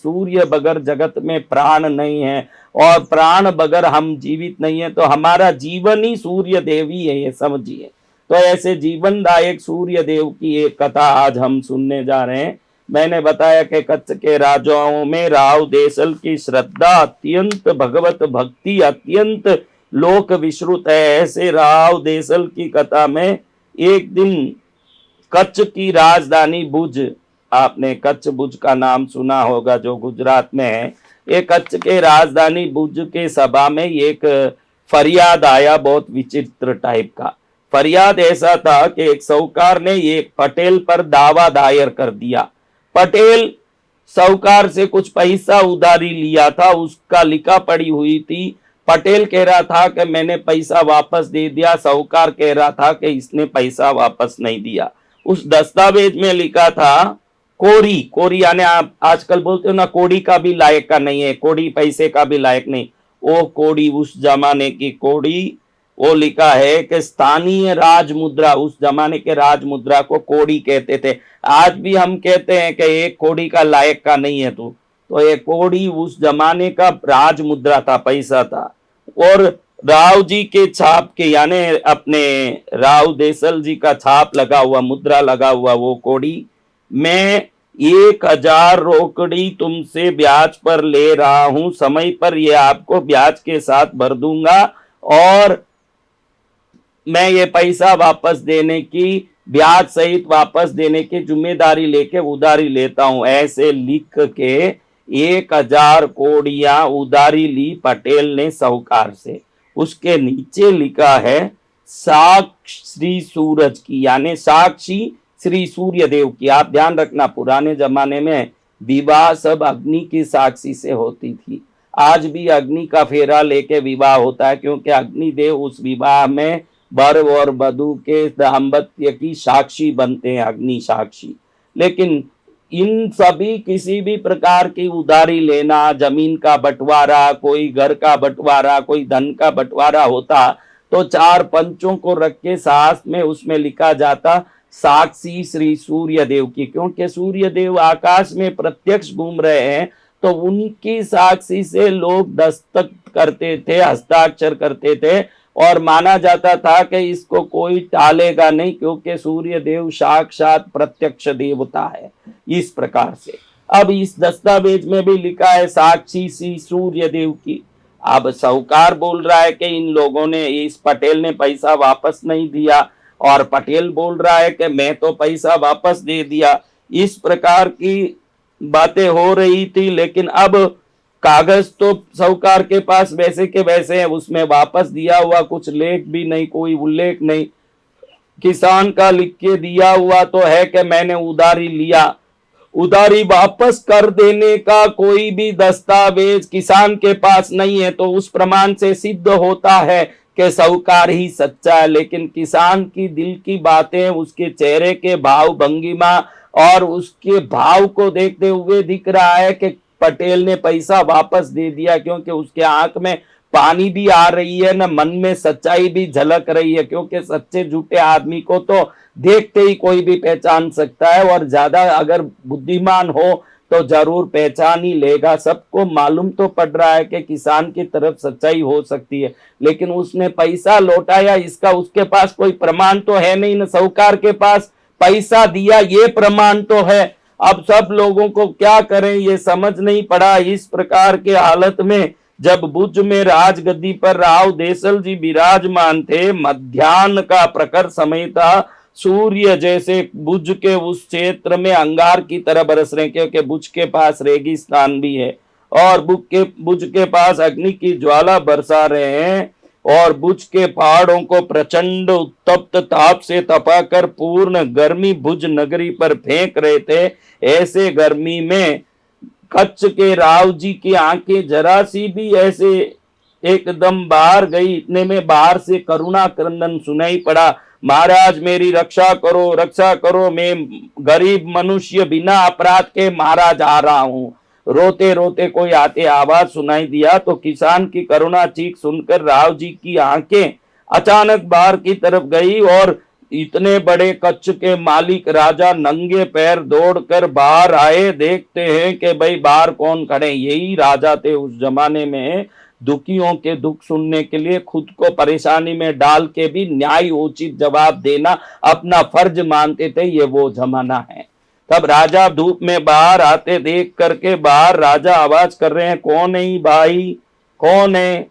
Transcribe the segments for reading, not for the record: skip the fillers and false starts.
सूर्य बगैर जगत में प्राण नहीं है और प्राण बगैर हम जीवित नहीं है, तो हमारा जीवन ही सूर्य देव ही है, ये समझिए। तो ऐसे जीवनदायक सूर्य देव की एक कथा आज हम सुनने जा रहे हैं। मैंने बताया कि कच्छ के राजाओं में राव देसल की श्रद्धा अत्यंत, भगवत भक्ति अत्यंत लोक विश्रुत है। ऐसे राव देसल की कथा में एक दिन कच्छ की राजधानी भुज, आपने कच्छ भुज का नाम सुना होगा जो गुजरात में है, ये कच्छ के राजधानी भुज के सभा में एक फरियाद आया, बहुत विचित्र टाइप का फरियाद। ऐसा था कि एक साहूकार ने एक पटेल पर दावा दायर कर दिया। पटेल साहूकार से कुछ पैसा उधारी लिया था, उसका लिखा पड़ी हुई थी। पटेल कह रहा था कि मैंने पैसा वापस दे दिया, साहूकार कह रहा था कि इसने पैसा वापस नहीं दिया। उस दस्तावेज में लिखा था कोड़ी, कोड़ी यानी आप आजकल बोलते हो ना कोड़ी का भी लायक का नहीं है, कोड़ी पैसे का भी लायक नहीं, वो कोड़ी उस जमाने की कोड़ी, वो लिखा है कि स्थानीय राज मुद्रा, उस जमाने के राज मुद्रा को कोड़ी कहते थे। आज भी हम कहते हैं कि एक कोड़ी का लायक का नहीं है तू, तो एक कोड़ी उस जमाने का राज मुद्रा था, पैसा था। और राव जी के छाप के यानी अपने राव देसल जी का छाप लगा हुआ, मुद्रा लगा हुआ वो कोड़ी, मैं 1000 रोकड़ी तुमसे ब्याज पर ले रहा हूं, समय पर ये आपको ब्याज के साथ भर दूंगा और मैं ये पैसा वापस देने की, ब्याज सहित वापस देने की जिम्मेदारी लेके उधारी लेता हूं। ऐसे लिख के 1000 कोड़ियां उधारी ली पटेल ने साहूकार से। उसके नीचे लिखा है साक्ष श्री सूरज की, यानी साक्षी श्री सूर्य देव की। आप ध्यान रखना, पुराने जमाने में विवाह सब अग्नि की साक्षी से होती थी। आज भी अग्नि का फेरा लेके विवाह होता है, क्योंकि अग्निदेव उस विवाह में वर और वधू के दाम्पत्य की साक्षी बनते हैं, अग्नि साक्षी। लेकिन इन सभी किसी भी प्रकार की उधारी लेना, जमीन का बंटवारा, कोई घर का बंटवारा, कोई धन का बंटवारा होता तो 4 पंचों को रख के साथ में उसमें लिखा जाता साक्षी श्री सूर्य देव की, क्योंकि सूर्य देव आकाश में प्रत्यक्ष घूम रहे हैं, तो उनकी साक्षी से लोग दस्तक करते थे, हस्ताक्षर करते थे और माना जाता था कि इसको कोई टालेगा नहीं, क्योंकि सूर्य देव साक्षात प्रत्यक्ष देवता है। इस प्रकार से अब इस दस्तावेज में भी लिखा है साक्षी श्री सूर्य देव की। अब साहूकार बोल रहा है कि इन लोगों ने, इस पटेल ने पैसा वापस नहीं दिया, और पटेल बोल रहा है कि मैं तो पैसा वापस दे दिया। इस प्रकार की बातें हो रही थी। लेकिन अब कागज तो साहूकार के पास वैसे के वैसे हैं, उसमें वापस दिया हुआ कुछ लेख भी नहीं, कोई उल्लेख नहीं। किसान का लिख के दिया हुआ तो है कि मैंने उधारी लिया, उधारी वापस कर देने का कोई भी दस्तावेज किसान के पास नहीं है, तो उस प्रमाण से सिद्ध होता है कि साहूकार ही सच्चा है। लेकिन किसान की दिल की बातें, उसके चेहरे के भाव भंगिमा और उसके भाव को देखते हुए दिख रहा है कि पटेल ने पैसा वापस दे दिया, क्योंकि उसके आंख में पानी भी आ रही है ना, मन में सच्चाई भी झलक रही है। क्योंकि सच्चे झूठे आदमी को तो देखते ही कोई भी पहचान सकता है, और ज्यादा अगर बुद्धिमान हो तो जरूर पहचान ही लेगा। सबको मालूम तो पड़ रहा है कि किसान की तरफ सच्चाई हो सकती है, लेकिन उसने पैसा लौटाया, इसका उसके पास कोई प्रमाण तो है नहीं ना। साहूकार के पास पैसा दिया ये प्रमाण तो है। अब सब लोगों को क्या करें ये समझ नहीं पड़ा। इस प्रकार के हालत में जब भुज में राजगद्दी पर राव देसल जी विराजमान थे, मध्याह्न का प्रखर समय था, सूर्य जैसे भुज के उस क्षेत्र में अंगार की तरह बरस रहे, क्योंकि भुज के पास रेगिस्तान भी है और भुज के पास अग्नि की ज्वाला बरसा रहे हैं, और भुज के पहाड़ों को प्रचंड उत्तप्त ताप से तपाकर पूर्ण गर्मी भुज नगरी पर फेंक रहे थे। ऐसे गर्मी में कच्छ के राव जी की आंखें जरा सी भी ऐसे एकदम बाहर गई, इतने में बाहर से करुणा क्रंदन सुनाई पड़ा, महाराज मेरी रक्षा करो, रक्षा करो, मैं गरीब मनुष्य बिना अपराध के मारा जा रहा हूं। रोते रोते कोई आते आवाज सुनाई दिया, तो किसान की करुणा चीख सुनकर राव जी की आंखें अचानक बाहर की तरफ गई और इतने बड़े कच्छ के मालिक राजा नंगे पैर दौड़कर बाहर आए, देखते हैं कि भाई बाहर कौन खड़े। यही राजा थे उस जमाने में, दुखियों के दुख सुनने के लिए खुद को परेशानी में डाल के भी न्याय उचित जवाब देना अपना फर्ज मानते थे। ये वो जमाना है। तब राजा धूप में बाहर आते देख करके बाहर राजा आवाज कर रहे हैं, कौन है भाई, कौन है?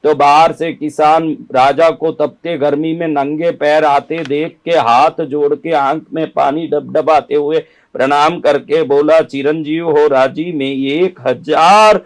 तो बाहर से किसान राजा को तपते गर्मी में नंगे पैर आते देख के हाथ जोड़ के आंख में पानी डबडबाते हुए प्रणाम करके बोला, चिरंजीव हो राजी, मैं 1000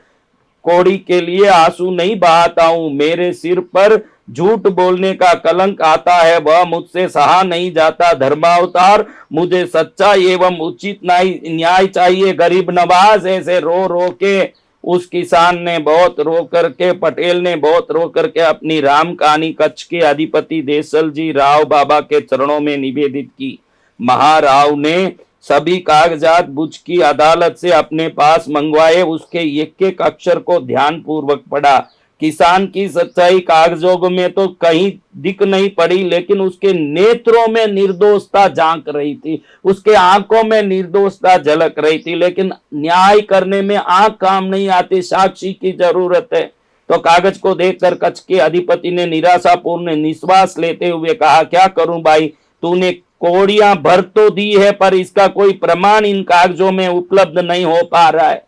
कौड़ी के लिए आंसू नहीं बहाता हूं। मेरे सिर पर झूठ बोलने का कलंक आता है, वह मुझसे सहा नहीं जाता। धर्मावतार, मुझे सच्चा एवं उचित न्याय चाहिए। गरीब नवाज ऐसे रो रो के उस किसान ने बहुत रो करके, पटेल ने बहुत रो करके अपनी राम कहानी कच्छ के अधिपति देसल जी राव बाबा के चरणों में निवेदित की। महाराव ने सभी कागजात बुझ की अदालत से अपने पास मंगवाए, उसके एक एक अक्षर को ध्यान पूर्वक पढ़ा। किसान की सच्चाई कागजों में तो कहीं दिख नहीं पड़ी, लेकिन उसके नेत्रों में निर्दोषता झांक रही थी, उसके आंखों में निर्दोषता झलक रही थी। लेकिन न्याय करने में आंख काम नहीं आती, साक्षी की जरूरत है। तो कागज को देखकर कच्छ के अधिपति ने निराशापूर्ण निश्वास लेते हुए कहा, क्या करूं भाई, तूने कौड़ियां भर तो दी है, पर इसका कोई प्रमाण इन कागजों में उपलब्ध नहीं हो पा रहा है।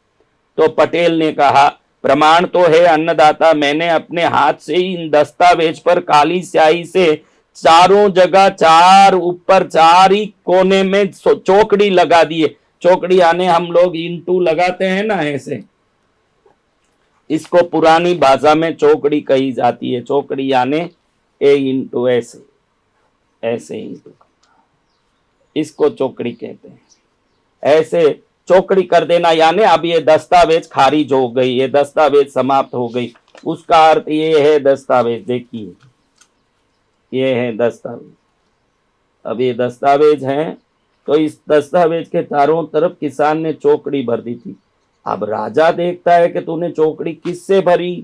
तो पटेल ने कहा, प्रमाण तो है अन्नदाता, मैंने अपने हाथ से ही इन दस्तावेज पर काली स्याही से चारों जगह, चार ऊपर चार ही कोने में चौकड़ी लगा दी है। चौकड़ी आने हम लोग इंटू लगाते हैं ना, ऐसे इसको पुरानी भाषा में चौकड़ी कही जाती है। चौकड़ी आने ए इंटू ऐसे, ऐसे इंटू, इसको चौकड़ी कहते हैं। ऐसे चौकड़ी कर देना, यानी अब ये दस्तावेज खारिज हो गई, ये दस्तावेज समाप्त हो गई, उसका अर्थ ये है दस्तावेज। देखिए ये है दस्तावेज। अब ये दस्तावेज है, तो इस दस्तावेज के चारों तरफ किसान ने चौकड़ी भर दी थी। अब राजा देखता है कि तूने चौकड़ी किससे भरी,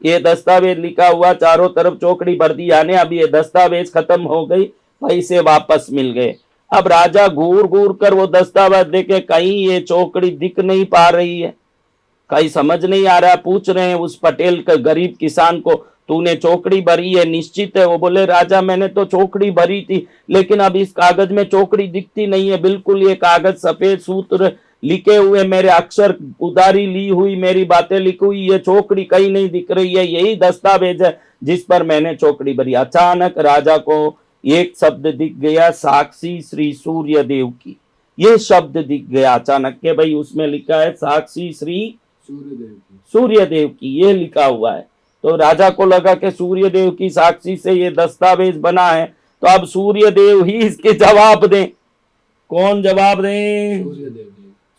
ये दस्तावेज लिखा हुआ चारों तरफ चौकड़ी भर दी, यानी अब ये दस्तावेज खत्म हो गई, पैसे वापस मिल गए। अब राजा घूर घूर कर वो दस्तावेज देखे, कहीं ये चौकड़ी दिख नहीं पा रही है, कहीं समझ नहीं आ रहा। पूछ रहे हैं उस पटेल के गरीब किसान को, तूने चौकड़ी भरी है निश्चित है? वो बोले, राजा मैंने तो चौकड़ी भरी थी, लेकिन अब इस कागज में चौकड़ी दिखती नहीं है। बिल्कुल ये कागज सफेद सूत्र लिखे हुए, मेरे अक्षर उधारी ली हुई, मेरी बातें लिखी हुई, ये चौकड़ी कहीं नहीं दिख रही है। यही दस्तावेज है जिस पर मैंने चौकड़ी भरी। अचानक राजा को एक शब्द दिख गया, साक्षी श्री सूर्यदेव की। ये शब्द दिख गया अचानक के, भाई उसमें लिखा है साक्षी श्री सूर्यदेव की, ये लिखा हुआ है। तो राजा को लगा कि सूर्यदेव की साक्षी से ये दस्तावेज बना है, तो अब सूर्यदेव ही इसके जवाब दें। कौन जवाब दें?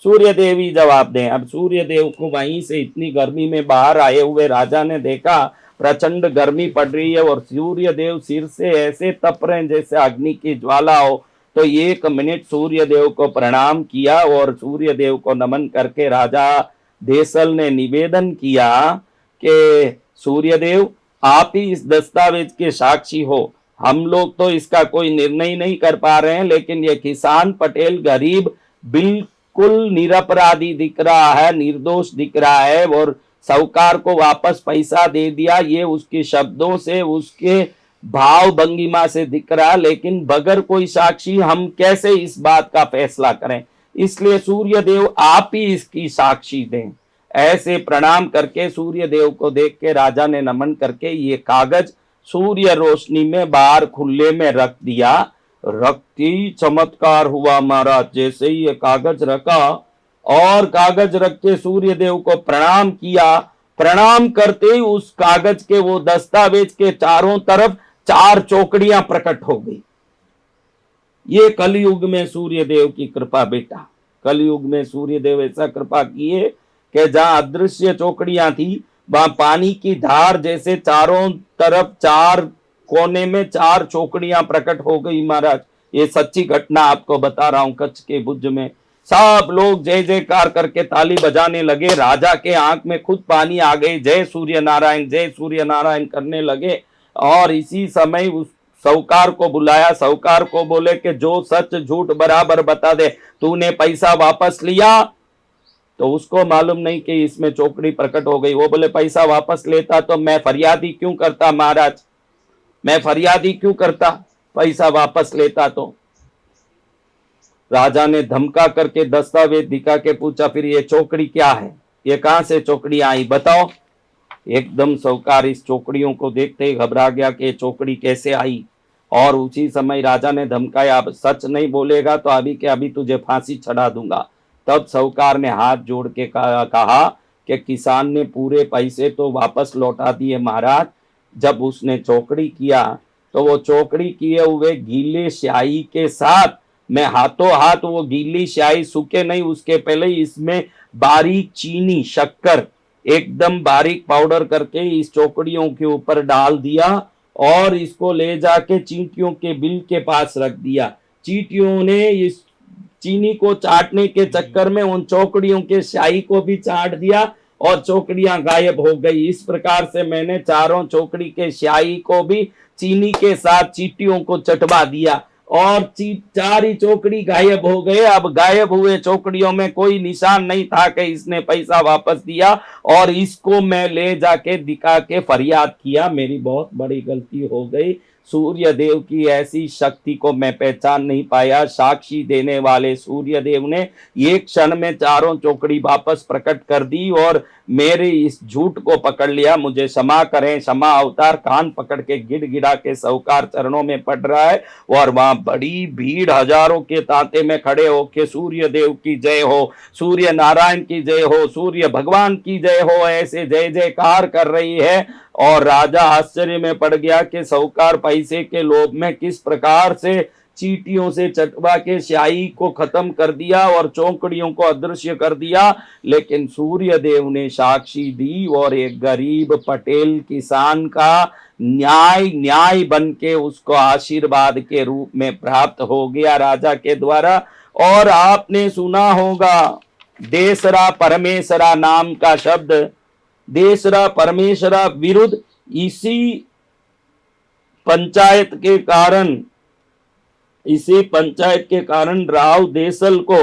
सूर्यदेव ही जवाब दें। अब सूर्यदेव को वहीं से इतनी गर्मी में बाहर आए हुए राजा ने देखा, प्रचंड गर्मी पड़ रही है और सूर्यदेव सिर से ऐसे तप रहे हैं जैसे अग्नि की ज्वाला हो। तो 1 मिनट सूर्यदेव को प्रणाम किया और सूर्यदेव को नमन करके राजा देसल ने निवेदन किया कि सूर्यदेव, आप ही इस दस्तावेज के साक्षी हो। हम लोग तो इसका कोई निर्णय नहीं कर पा रहे हैं, लेकिन ये किसान पटेल गरीब बिल्कुल निरपराधी दिख रहा है, निर्दोष दिख रहा है, और साहूकार को वापस पैसा दे दिया, ये उसके शब्दों से, उसके भाव भंगिमा से दिख रहा। लेकिन बगैर कोई साक्षी हम कैसे इस बात का फैसला करें, इसलिए सूर्यदेव आप ही इसकी साक्षी दें। ऐसे प्रणाम करके सूर्यदेव को देख के राजा ने नमन करके ये कागज सूर्य रोशनी में बाहर खुले में रख दिया। रखती चमत्कार हुआ महाराज। जैसे ही ये कागज रखा और कागज रख के सूर्यदेव को प्रणाम किया, प्रणाम करते ही उस कागज के, वो दस्तावेज के चारों तरफ 4 चौकड़ियां प्रकट हो गई। ये कलयुग में सूर्यदेव की कृपा बेटा, कलयुग में सूर्यदेव ऐसा कृपा किए कि जहां अदृश्य चौकड़ियां थी, वहां पानी की धार जैसे चारों तरफ 4 कोने में 4 चौकड़ियां प्रकट हो गई महाराज। ये सच्ची घटना आपको बता रहा हूं। कच्छ के भुज में सब लोग जय जयकार करके ताली बजाने लगे। राजा के आंख में खुद पानी आ गई, जय सूर्य नारायण, जय सूर्य नारायण करने लगे। और इसी समय उस साहूकार को बुलाया, साहूकार को बोले कि जो सच झूठ बराबर बता दे, तूने पैसा वापस लिया? तो उसको मालूम नहीं कि इसमें चौकड़ी प्रकट हो गई। वो बोले पैसा वापस लेता तो मैं फरियादी क्यों करता महाराज, मैं फरियादी क्यों करता, पैसा वापस लेता तो। राजा ने धमका करके दस्तावेज दिखा के पूछा, फिर ये चौकड़ी क्या है, ये कहां से चौकड़ी आई बताओ। एकदम साहूकार इस चौकड़ियों को देखते ही घबरा गया कि चौकड़ी कैसे आई। और उसी समय राजा ने धमकाया, अब सच नहीं बोलेगा तो अभी के अभी तुझे फांसी चढ़ा दूंगा। तब साहूकार ने हाथ जोड़ के कहा कि किसान ने पूरे पैसे तो वापस लौटा दिए महाराज, जब उसने चौकड़ी किया तो वो चौकड़ी किए हुए गीले स्याही के साथ मैं हाथों हाथ वो गीली स्याही सूखे नहीं उसके पहले इसमें बारीक चीनी शक्कर एकदम बारीक पाउडर करके इस चौकड़ियों के ऊपर डाल दिया और इसको ले जाके चींटियों के बिल के पास रख दिया। चींटियों ने इस चीनी को चाटने के चक्कर में उन चौकड़ियों के स्याही को भी चाट दिया और चौकड़ियां गायब हो गई। इस प्रकार से मैंने चारों चौकड़ी के स्याही को भी चीनी के साथ चींटियों को चटवा दिया और चार ही चौकड़ी गायब हो गए। अब गायब हुए चौकड़ियों में कोई निशान नहीं था कि इसने पैसा वापस दिया और इसको मैं ले जाके दिखा के फरियाद किया, मेरी बहुत बड़ी गलती हो गई। सूर्य देव की ऐसी शक्ति को मैं पहचान नहीं पाया। साक्षी देने वाले सूर्य देव ने एक क्षण में चारों चौकड़ी वापस प्रकट कर दी और मेरे इस झूठ को पकड़ लिया। मुझे क्षमा करें, क्षमा अवतार। कान पकड़ के गिड़गिड़ा के साहूकार चरणों में पड़ रहा है और वहां बड़ी भीड़ हजारों के तांते में खड़े होके सूर्य देव की जय हो, सूर्य नारायण की जय हो, सूर्य भगवान की जय हो, ऐसे जय जयकार कर रही है। और राजा आश्चर्य में पड़ गया कि साहूकार पैसे के लोभ में किस प्रकार से चींटियों से चटवा के स्याही को खत्म कर दिया और चौकड़ियों को अदृश्य कर दिया। लेकिन सूर्य देव ने साक्षी दी और एक गरीब पटेल किसान का न्याय बन के उसको आशीर्वाद के रूप में प्राप्त हो गया राजा के द्वारा। और आपने सुना होगा देसरा परमेसरा नाम का शब्द, देसरा परमेश्वरा विरुद्ध इसी पंचायत के कारण राव देसल को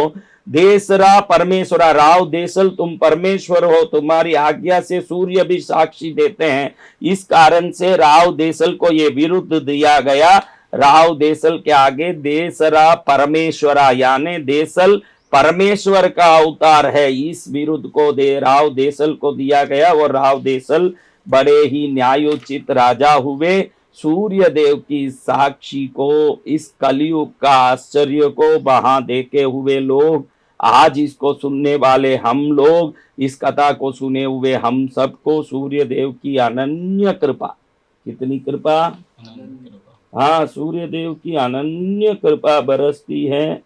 देसरा परमेश्वरा, राव देसल तुम परमेश्वर हो, तुम्हारी आज्ञा से सूर्य भी साक्षी देते हैं। इस कारण से राव देसल को ये विरुद्ध दिया गया। राव देसल के आगे देसरा परमेश्वरा यानी देसल परमेश्वर का अवतार है, इस विरुद्ध को राव देसल को दिया गया। और राव देसल बड़े ही न्यायोचित राजा हुए। सूर्य देव की साक्षी को, इस कलयुग का आश्चर्य को वहां देखे हुए लोग, आज इसको सुनने वाले हम लोग, इस कथा को सुने हुए हम सबको सूर्य देव की अनन्य कृपा, कितनी कृपा, हाँ सूर्य देव की अनन्य कृपा बरसती है।